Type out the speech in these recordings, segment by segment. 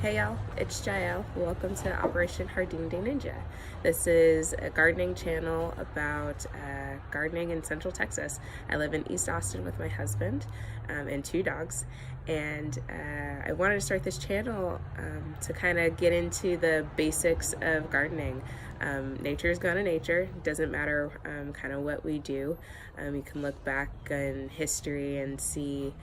Hey y'all, it's Jael. Welcome to Operation Hardin Day Ninja. This is a gardening channel about gardening in Central Texas. I live in East Austin with my husband and two dogs, and I wanted to start this channel to kind of get into the basics of gardening. Nature is gonna nature. Doesn't matter kind of what we do. You can look back in history and see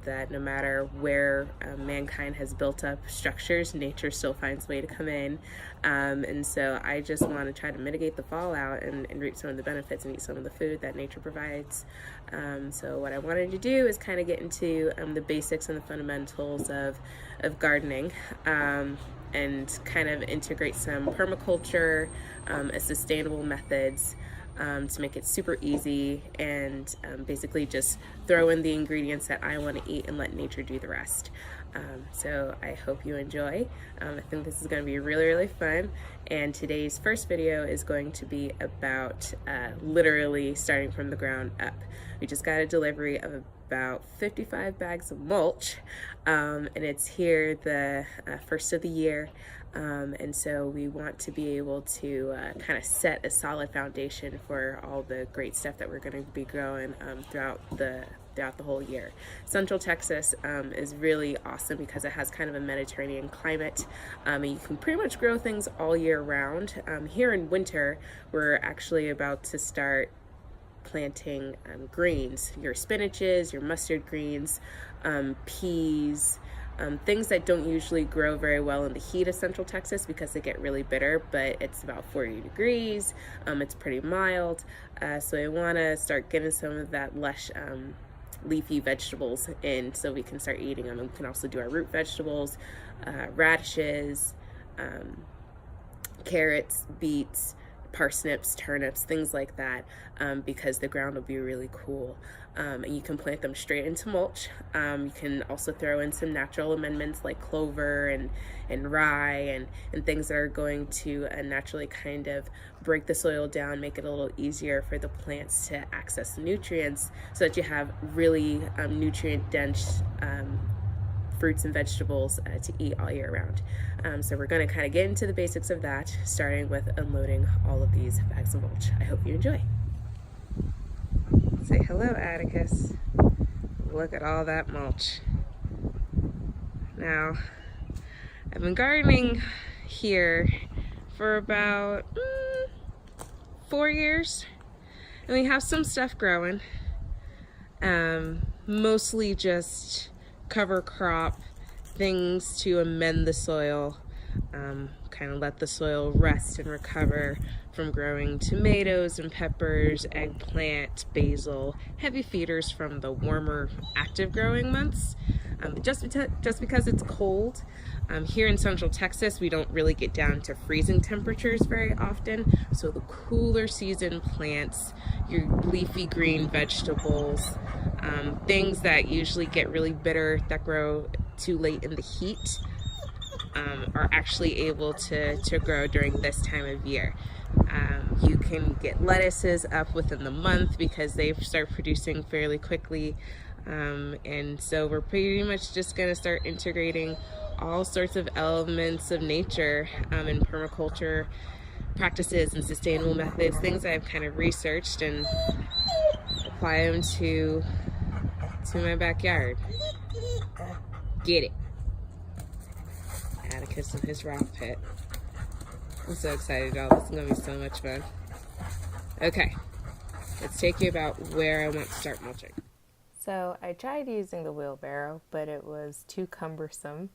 that no matter where mankind has built up structures, nature still finds a way to come in. And so I just want to try to mitigate the fallout and reap some of the benefits and eat some of the food that nature provides. So what I wanted to do is kind of get into the basics and the fundamentals of gardening. And kind of integrate some permaculture, sustainable methods, to make it super easy and basically just throw in the ingredients that I want to eat and let nature do the rest. So I hope you enjoy. I think this is going to be really fun, and today's first video is going to be about literally starting from the ground up. We just got a delivery of about 55 bags of mulch, and it's here the first of the year. And so we want to be able to kind of set a solid foundation for all the great stuff that we're going to be growing throughout the whole year. Central Texas is really awesome because it has kind of a Mediterranean climate, and you can pretty much grow things all year round. Here in winter, we're actually about to start planting greens, your spinaches, your mustard greens, peas, things that don't usually grow very well in the heat of Central Texas because they get really bitter, but it's about 40 degrees. It's pretty mild. So I want to start getting some of that lush leafy vegetables in so we can start eating them. And we can also do our root vegetables, radishes, carrots, beets, parsnips, turnips, things like that, because the ground will be really cool. And you can plant them straight into mulch. You can also throw in some natural amendments like clover and rye and things that are going to naturally kind of break the soil down, make it a little easier for the plants to access the nutrients so that you have really nutrient-dense fruits and vegetables to eat all year round. So we're going to kind of get into the basics of that, starting with unloading all of these bags of mulch. I hope you enjoy. Say hello, Atticus. Look at all that mulch. Now, I've been gardening here for about 4 years, and we have some stuff growing, mostly just cover crop, things to amend the soil, kind of let the soil rest and recover from growing tomatoes and peppers, eggplant, basil, heavy feeders from the warmer active growing months. Just because it's cold, here in Central Texas we don't really get down to freezing temperatures very often, so the cooler season plants, your leafy green vegetables, things that usually get really bitter that grow too late in the heat, are actually able to grow during this time of year. You can get lettuces up within the month because they start producing fairly quickly, and so we're pretty much just going to start integrating all sorts of elements of nature in permaculture practices and sustainable methods, things that I've kind of researched, and apply them to my backyard. Get it. Atticus in his rock pit. I'm so excited, y'all. This is gonna be so much fun. Okay, let's take you about where I want to start mulching. So I tried using the wheelbarrow, but it was too cumbersome.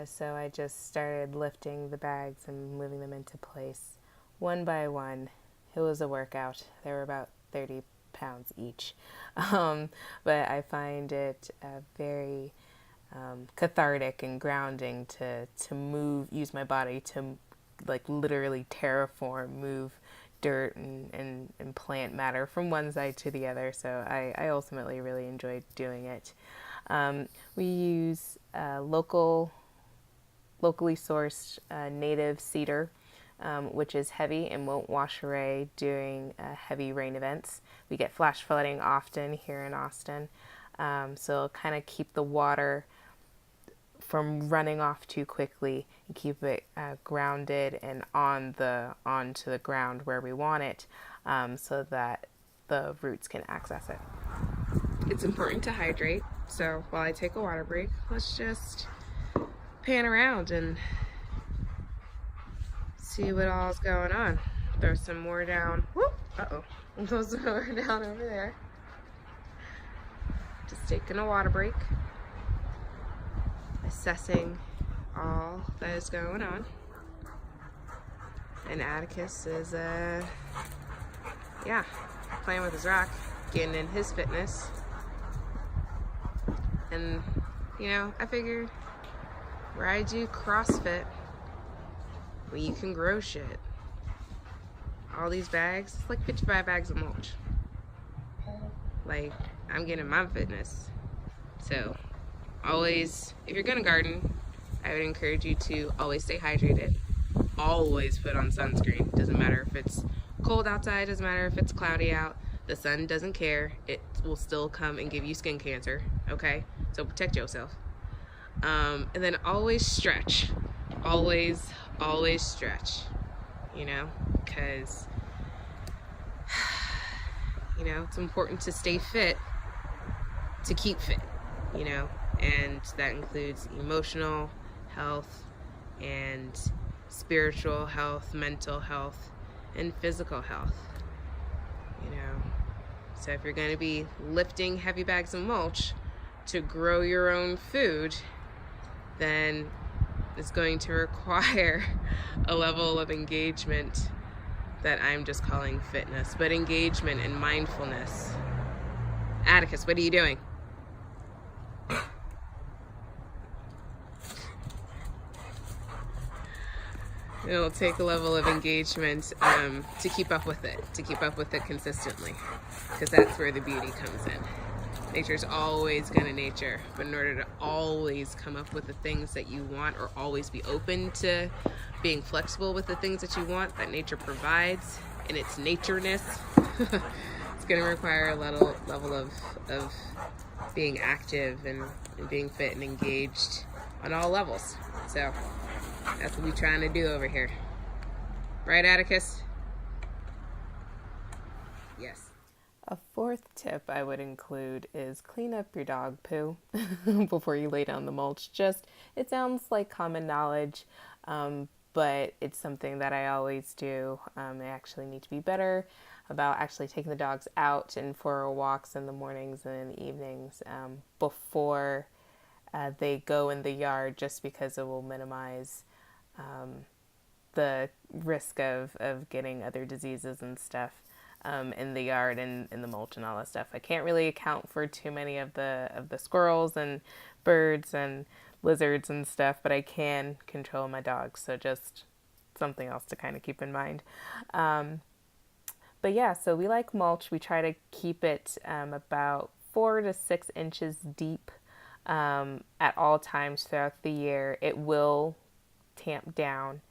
So I just started lifting the bags and moving them into place one by one. It was a workout. They were about 30 pounds each. But I find it very cathartic and grounding to use my body to like literally terraform, move dirt and plant matter from one side to the other. So I ultimately really enjoyed doing it. We use locally sourced native cedar, which is heavy and won't wash away during heavy rain events. We get flash flooding often here in Austin, so it'll kind of keep the water from running off too quickly, and keep it grounded and onto the ground where we want it, so that the roots can access it. It's important to hydrate, so while I take a water break, let's just pan around and see what all's going on. Throw some more down. Whoop! Uh-oh. Throw some more down over there. Just taking a water break. Assessing all that is going on. And Atticus is, playing with his rock, getting in his fitness. And, I figured, where I do CrossFit, well, you can grow shit. All these bags, it's like 55 bags of mulch. Like, I'm getting my fitness. So, always, if you're gonna garden, I would encourage you to always stay hydrated. Always put on sunscreen. Doesn't matter if it's cold outside, doesn't matter if it's cloudy out. The sun doesn't care. It will still come and give you skin cancer, okay? So protect yourself. And then always stretch. Always stretch, because, it's important to stay fit, to keep fit, and that includes emotional health and spiritual health, mental health, and physical health, So if you're going to be lifting heavy bags of mulch to grow your own food, then it's going to require a level of engagement that I'm just calling fitness, but engagement and mindfulness. Atticus, what are you doing? It'll take a level of engagement to keep up with it consistently, because that's where the beauty comes in. Nature's always gonna nature, but in order to always come up with the things that you want, or always be open to being flexible with the things that you want that nature provides in its natureness, it's gonna require a level of being active and being fit and engaged on all levels. So that's what we're trying to do over here. Right, Atticus? Yes. A fourth tip I would include is clean up your dog poo before you lay down the mulch. It sounds like common knowledge, but it's something that I always do. I actually need to be better about actually taking the dogs out and for walks in the mornings and in the evenings before they go in the yard, just because it will minimize the risk of getting other diseases and stuff in the yard and in the mulch and all that stuff. I can't really account for too many of the squirrels and birds and lizards and stuff, but I can control my dogs, so just something else to kind of keep in mind. But yeah, so we like mulch. We try to keep it about 4 to 6 inches deep at all times throughout the year. It will tamp down,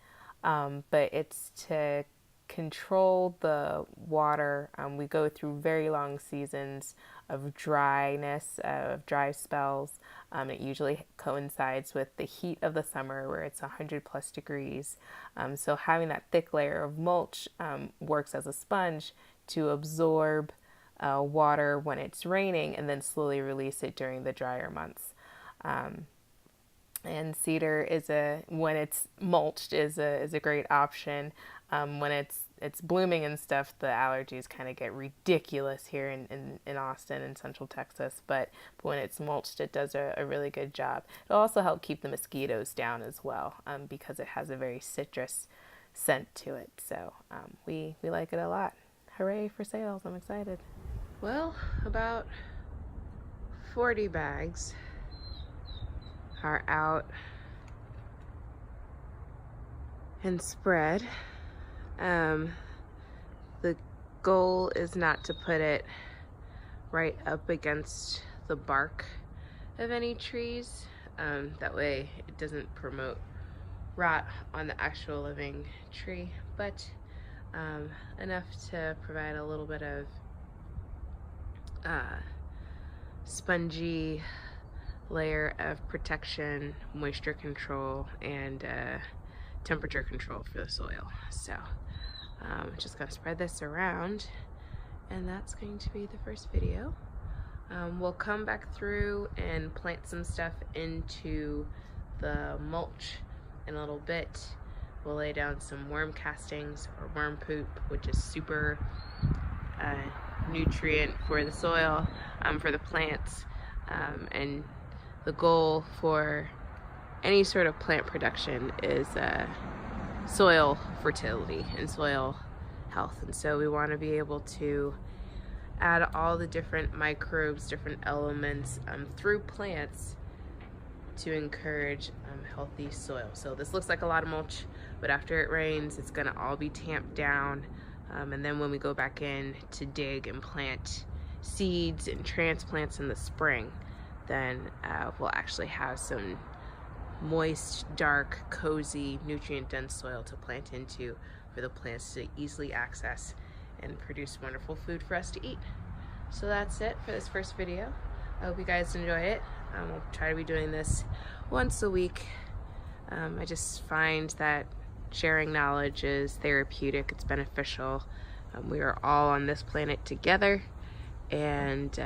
but it's to control the water. We go through very long seasons of dryness, of dry spells. It usually coincides with the heat of the summer, where it's 100 plus degrees. So having that thick layer of mulch works as a sponge to absorb water when it's raining and then slowly release it during the drier months. And cedar when it's mulched is a great option. When it's blooming and stuff, the allergies kind of get ridiculous here in Austin and Central Texas. But when it's mulched, it does a really good job. It'll also help keep the mosquitoes down as well, because it has a very citrus scent to it. So we like it a lot. Hooray for sales! I'm excited. Well, about 40 bags are out and spread. The goal is not to put it right up against the bark of any trees. That way it doesn't promote rot on the actual living tree, but enough to provide a little bit of spongy layer of protection, moisture control, and temperature control for the soil. So just gonna spread this around, and that's going to be the first video. We'll come back through and plant some stuff into the mulch in a little bit. We'll lay down some worm castings or worm poop, which is super nutrient for the soil, for the plants, and the goal for any sort of plant production is soil fertility and soil health. And so we want to be able to add all the different microbes, different elements through plants to encourage healthy soil. So this looks like a lot of mulch, but after it rains, it's gonna all be tamped down. And then when we go back in to dig and plant seeds and transplants in the spring, then we'll actually have some moist, dark, cozy, nutrient-dense soil to plant into for the plants to easily access and produce wonderful food for us to eat. So that's it for this first video. I hope you guys enjoy it. We'll try to be doing this once a week. I just find that sharing knowledge is therapeutic, it's beneficial. We are all on this planet together, and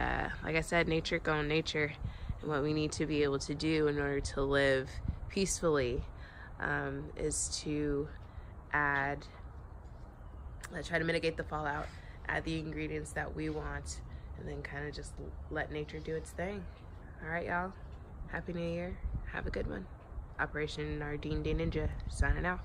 like I said, nature going nature, and what we need to be able to do in order to live peacefully is to try to mitigate the fallout, add the ingredients that we want, and then kind of just let nature do its thing. All right, y'all. Happy New Year. Have a good one. Operation Harding Day Ninja signing off.